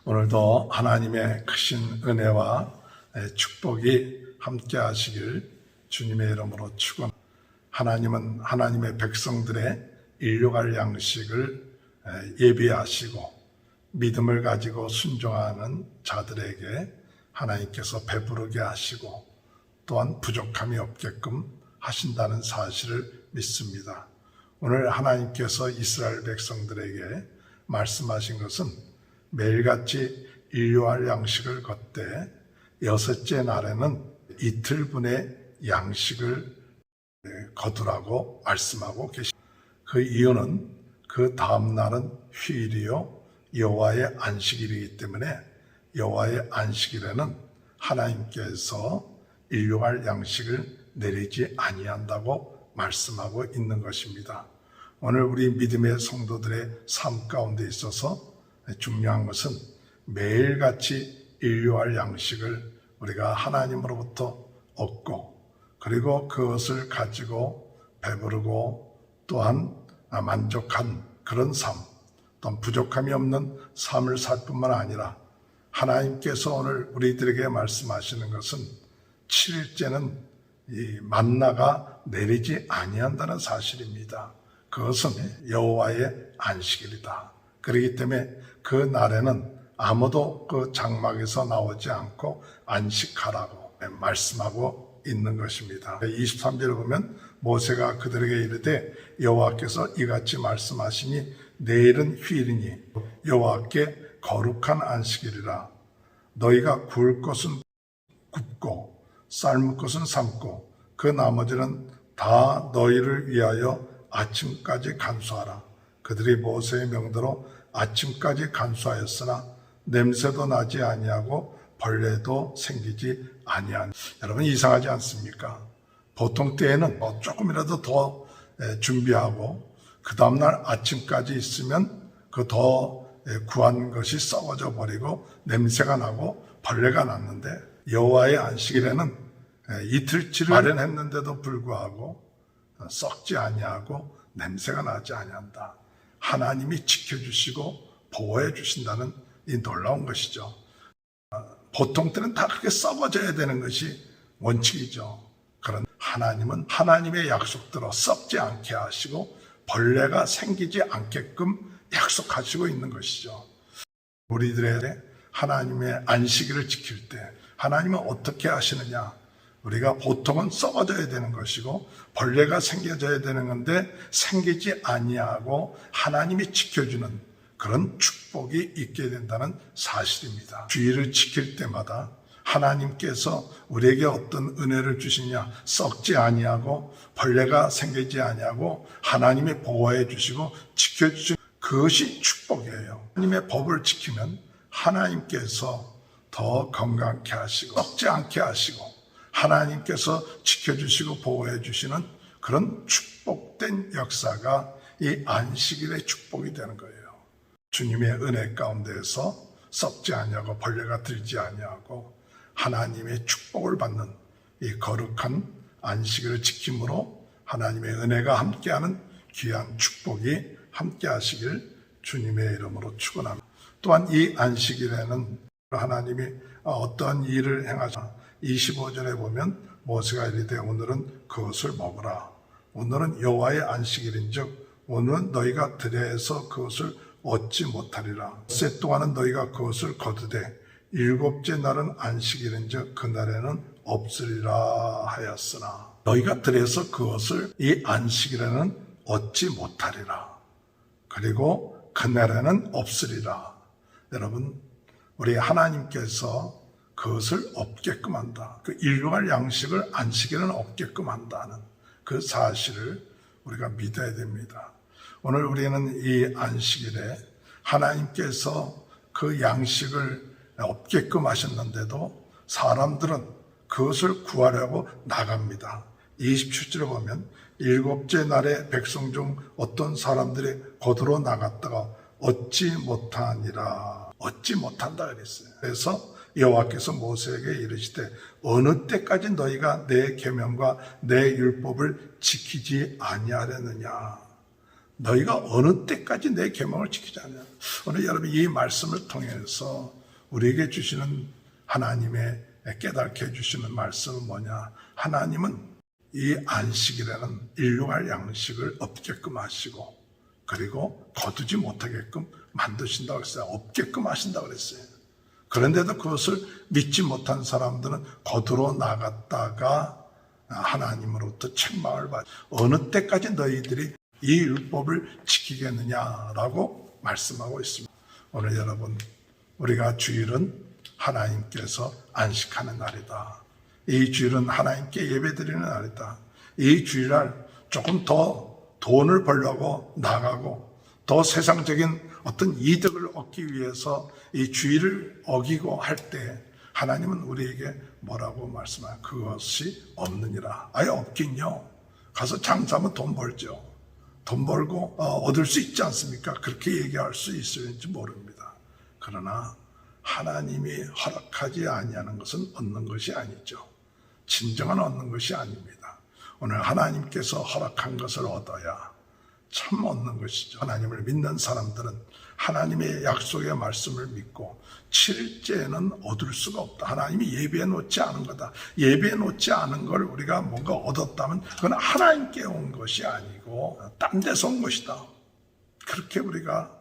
오늘도 하나님의 크신 은혜와 축복이 함께 하시길 주님의 이름으로 축원합니다. 하나님은 하나님의 백성들의 일용할 양식을 예비하시고 믿음을 가지고 순종하는 자들에게 하나님께서 배부르게 하시고 또한 부족함이 없게끔 하신다는 사실을 믿습니다. 오늘 하나님께서 이스라엘 백성들에게 말씀하신 것은 매일같이 일용할 양식을 걷되 여섯째 날에는 이틀분의 양식을 거두라고 말씀하고 계십니다. 그 이유는 그 다음 날은 휴일이요 여호와의 안식일이기 때문에 여호와의 안식일에는 하나님께서 일용할 양식을 내리지 아니한다고 말씀하고 있는 것입니다. 오늘 우리 믿음의 성도들의 삶 가운데 있어서 중요한 것은 매일같이 일용할 양식을 우리가 하나님으로부터 얻고 그리고 그것을 가지고 배부르고 또한 만족한 그런 삶, 또한 부족함이 없는 삶을 살 뿐만 아니라 하나님께서 오늘 우리들에게 말씀하시는 것은 7일째는 이 만나가 내리지 아니한다는 사실입니다. 그것은 여호와의 안식일이다. 그렇기 때문에 그 날에는 아무도 그 장막에서 나오지 않고 안식하라고 말씀하고 있는 것입니다. 23절을 보면 모세가 그들에게 이르되 여호와께서 이같이 말씀하시니 내일은 휴일이니 여호와께 거룩한 안식일이라. 너희가 구울 것은 굽고 삶을 것은 삶고 그 나머지는 다 너희를 위하여 아침까지 간수하라. 그들이 모세의 명대로 아침까지 간수하였으나 냄새도 나지 아니하고 벌레도 생기지 아니하니. 여러분 이상하지 않습니까? 보통 때에는 조금이라도 더 준비하고 그 다음날 아침까지 있으면 그 더 구한 것이 썩어져 버리고 냄새가 나고 벌레가 났는데 여호와의 안식일에는 이틀치를 마련했는데도 불구하고 썩지 아니하고 냄새가 나지 아니한다. 하나님이 지켜주시고 보호해 주신다는 이 놀라운 것이죠. 보통 때는 다 그렇게 썩어져야 되는 것이 원칙이죠. 그런데 하나님은 하나님의 약속대로 썩지 않게 하시고 벌레가 생기지 않게끔 약속하시고 있는 것이죠. 우리들의 하나님의 안식일을 지킬 때 하나님은 어떻게 하시느냐? 우리가 보통은 썩어져야 되는 것이고 벌레가 생겨져야 되는 건데 생기지 아니하고 하나님이 지켜주는 그런 축복이 있게 된다는 사실입니다. 주일을 지킬 때마다 하나님께서 우리에게 어떤 은혜를 주시냐? 썩지 아니하고 벌레가 생기지 아니하고 하나님이 보호해 주시고 지켜주시는 그것이 축복이에요. 하나님의 법을 지키면 하나님께서 더 건강케 하시고 썩지 않게 하시고 하나님께서 지켜주시고 보호해 주시는 그런 축복된 역사가 이 안식일의 축복이 되는 거예요. 주님의 은혜 가운데에서 썩지 아니하고 벌레가 들지 아니하고 하나님의 축복을 받는 이 거룩한 안식일을 지킴으로 하나님의 은혜가 함께하는 귀한 축복이 함께 하시길 주님의 이름으로 축원합니다. 또한 이 안식일에는 하나님이 어떠한 일을 행하사 25절에 보면 모세가 이르되 오늘은 그것을 먹으라. 오늘은 여호와의 안식일인즉 오늘은 너희가 들에서 그것을 얻지 못하리라. 셋 동안은 너희가 그것을 거두되 일곱째 날은 안식일인즉 그날에는 없으리라 하였으나 너희가 들에서 그것을 이 안식일에는 얻지 못하리라. 그리고 그날에는 없으리라. 여러분 우리 하나님께서 그것을 없게끔 한다. 그 일용할 양식을 안식일에는 없게끔 한다는 그 사실을 우리가 믿어야 됩니다. 오늘 우리는 이 안식일에 하나님께서 그 양식을 없게끔 하셨는데도 사람들은 그것을 구하려고 나갑니다. 27절에 보면 일곱째 날에 백성 중 어떤 사람들이 거두러 나갔다가 얻지 못하니라. 얻지 못한다 그랬어요. 그래서 여호와께서 모세에게 이르시되 어느 때까지 너희가 내 계명과 내 율법을 지키지 아니하려느냐. 너희가 어느 때까지 내 계명을 지키지 않냐. 오늘 여러분 이 말씀을 통해서 우리에게 주시는 하나님의 깨닫게 해주시는 말씀은 뭐냐? 하나님은 이 안식일에는 일용할 양식을 없게끔 하시고, 그리고 거두지 못하게끔 만드신다고 했어요. 없게끔 하신다고 그랬어요. 그런데도 그것을 믿지 못한 사람들은 거두러 나갔다가 하나님으로부터 책망을 받아. 어느 때까지 너희들이 이 율법을 지키겠느냐라고 말씀하고 있습니다. 오늘 여러분, 우리가 주일은 하나님께서 안식하는 날이다. 이 주일은 하나님께 예배드리는 날이다. 이 주일날 조금 더 돈을 벌려고 나가고 더 세상적인 어떤 이득을 얻기 위해서 이 주일을 어기고 할 때 하나님은 우리에게 뭐라고 말씀하냐? 그것이 없느니라. 아예 없긴요. 가서 장사하면 돈 벌죠. 돈 벌고 얻을 수 있지 않습니까? 그렇게 얘기할 수 있을지 모릅니다. 그러나 하나님이 허락하지 아니하는 것은 얻는 것이 아니죠. 진정한 얻는 것이 아닙니다. 오늘 하나님께서 허락한 것을 얻어야 참 얻는 것이죠. 하나님을 믿는 사람들은 하나님의 약속의 말씀을 믿고 7일째에는 얻을 수가 없다. 하나님이 예비해 놓지 않은 거다. 예비해 놓지 않은 걸 우리가 뭔가 얻었다면 그건 하나님께 온 것이 아니고 딴 데서 온 것이다. 그렇게 우리가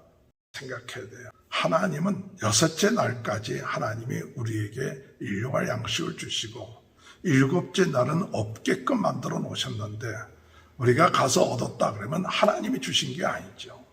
생각해야 돼요. 하나님은 6째 날까지 하나님이 우리에게 일용할 양식을 주시고 7째 날은 없게끔 만들어 놓으셨는데 우리가 가서 얻었다 그러면 하나님이 주신 게 아니죠.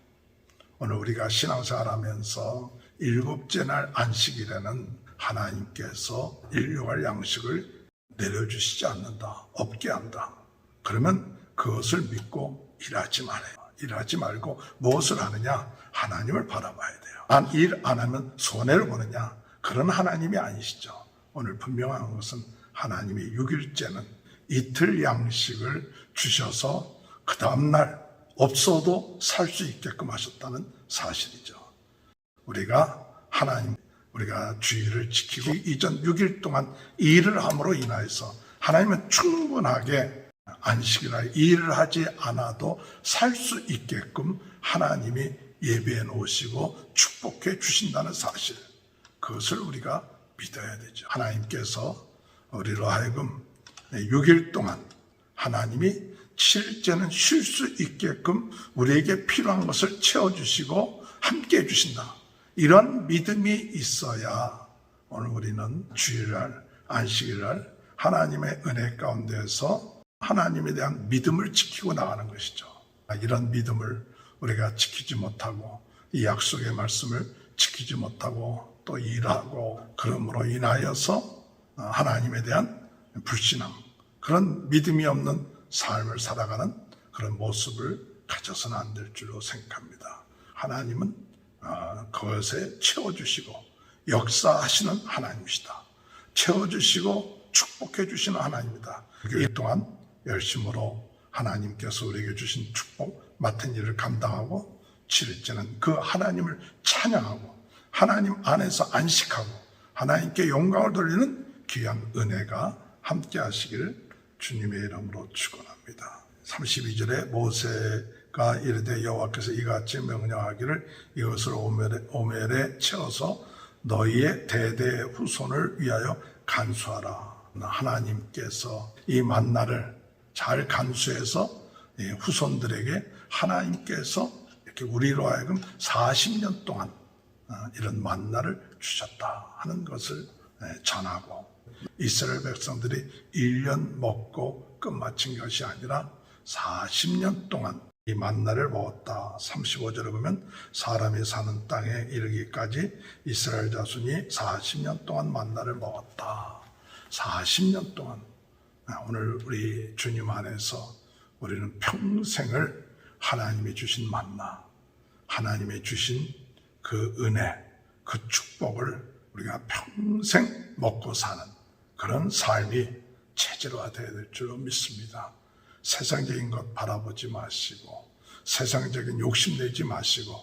오늘 우리가 신앙생활 하면서 7째 날 안식일에는 하나님께서 일용할 양식을 내려주시지 않는다. 없게 한다. 그러면 그것을 믿고 일하지 말아요. 일하지 말고 무엇을 하느냐? 하나님을 바라봐야 돼요. 일 안 하면 손해를 보느냐? 그런 하나님이 아니시죠. 오늘 분명한 것은 하나님이 6일째는 이틀 양식을 주셔서 그 다음날 없어도 살 수 있게끔 하셨다는 사실이죠. 우리가 주일을 지키고 이전 6일 동안 일을 함으로 인하여서 하나님은 충분하게 안식이라 일을 하지 않아도 살 수 있게끔 하나님이 예배해 놓으시고 축복해 주신다는 사실, 그것을 우리가 믿어야 되죠. 하나님께서 우리로 하여금 6일 동안 하나님이 7일째는 쉴 수 있게끔 우리에게 필요한 것을 채워주시고 함께 해주신다. 이런 믿음이 있어야 오늘 우리는 주일날, 안식일날 하나님의 은혜 가운데서 하나님에 대한 믿음을 지키고 나가는 것이죠. 이런 믿음을 우리가 지키지 못하고 이 약속의 말씀을 지키지 못하고 또 일하고 그러므로 인하여서 하나님에 대한 불신앙, 그런 믿음이 없는 삶을 살아가는 그런 모습을 가져서는 안 될 줄로 생각합니다. 하나님은 그것에 채워주시고 역사하시는 하나님이시다. 채워주시고 축복해 주시는 하나님이다. 이 동안 열심으로 하나님께서 우리에게 주신 축복, 맡은 일을 감당하고 7일째는 그 하나님을 찬양하고 하나님 안에서 안식하고 하나님께 영광을 돌리는 귀한 은혜가 함께 하시기를 주님의 이름으로 축원합니다. 32절에 모세가 이르되 여호와께서 이같이 명령하기를 이것을 오멜에 채워서 너희의 대대 후손을 위하여 간수하라. 하나님께서 이 만나를 잘 간수해서 후손들에게 하나님께서 이렇게 우리로 하여금 40년 동안 이런 만나를 주셨다 하는 것을 전하고, 이스라엘 백성들이 1년 먹고 끝마친 것이 아니라 40년 동안 이 만나를 먹었다. 35절에 보면 사람이 사는 땅에 이르기까지 이스라엘 자손이 40년 동안 만나를 먹었다. 40년 동안. 오늘 우리 주님 안에서 우리는 평생을 하나님이 주신 만나, 하나님이 주신 그 은혜, 그 축복을 우리가 평생 먹고 사는 그런 삶이 체질화되어야 될 줄로 믿습니다. 세상적인 것 바라보지 마시고 세상적인 욕심내지 마시고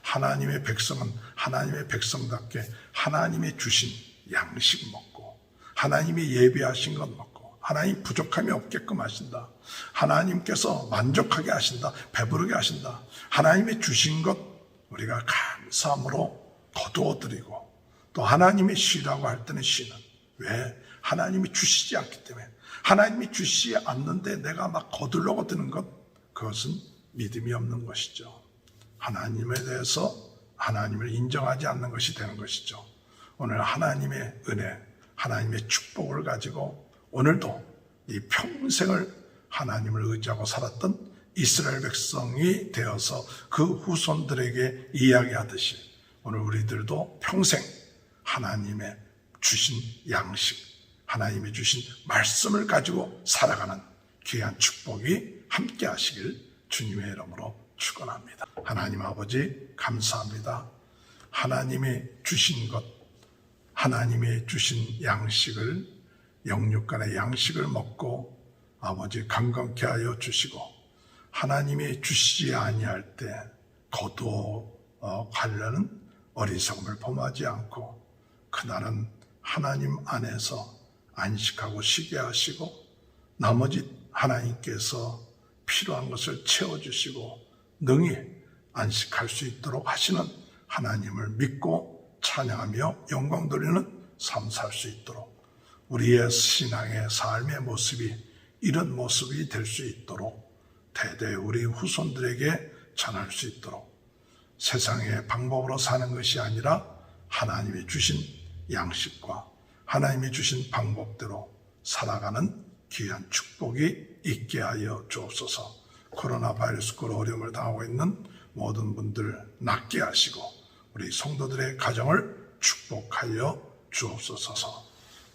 하나님의 백성은 하나님의 백성답게 하나님이 주신 양식 먹고 하나님이 예비하신 것 먹고 하나님 부족함이 없게끔 하신다. 하나님께서 만족하게 하신다. 배부르게 하신다. 하나님이 주신 것 우리가 감사함으로 거두어드리고 또 하나님의 쉬라고 할 때는 쉬는. 왜? 하나님이 주시지 않기 때문에. 하나님이 주시지 않는데 내가 막 거들려고 드는 것, 그것은 믿음이 없는 것이죠. 하나님에 대해서 하나님을 인정하지 않는 것이 되는 것이죠. 오늘 하나님의 은혜, 하나님의 축복을 가지고 오늘도 이 평생을 하나님을 의지하고 살았던 이스라엘 백성이 되어서 그 후손들에게 이야기하듯이 오늘 우리들도 평생 하나님의 주신 양식, 하나님의 주신 말씀을 가지고 살아가는 귀한 축복이 함께 하시길 주님의 이름으로 축원합니다. 하나님 아버지 감사합니다. 하나님이 주신 것, 하나님이 주신 양식을, 영육간의 양식을 먹고 아버지 건강케 하여 주시고, 하나님이 주시지 아니할 때 거두어 가려는 어리석음을 범하지 않고 그날은 하나님 안에서 안식하고 쉬게 하시고 나머지 하나님께서 필요한 것을 채워주시고 능히 안식할 수 있도록 하시는 하나님을 믿고 찬양하며 영광 돌리는 삶 살 수 있도록 우리의 신앙의 삶의 모습이 이런 모습이 될 수 있도록 대대 우리 후손들에게 전할 수 있도록 세상의 방법으로 사는 것이 아니라 하나님이 주신 양식과 하나님이 주신 방법대로 살아가는 귀한 축복이 있게 하여 주옵소서. 코로나 바이러스로 어려움을 당하고 있는 모든 분들 낫게 하시고 우리 성도들의 가정을 축복하여 주옵소서.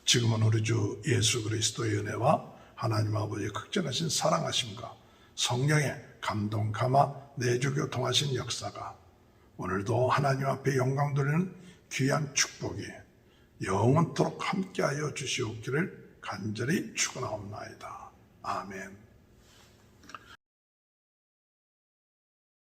지금은 우리 주 예수 그리스도의 은혜와 하나님 아버지의 극진하신 사랑하심과 성령의 감동 감화 내주 교통하신 역사가 오늘도 하나님 앞에 영광 돌리는 귀한 축복이 영원토록 함께하여 주시옵기를 간절히 축원하옵나이다. 아멘.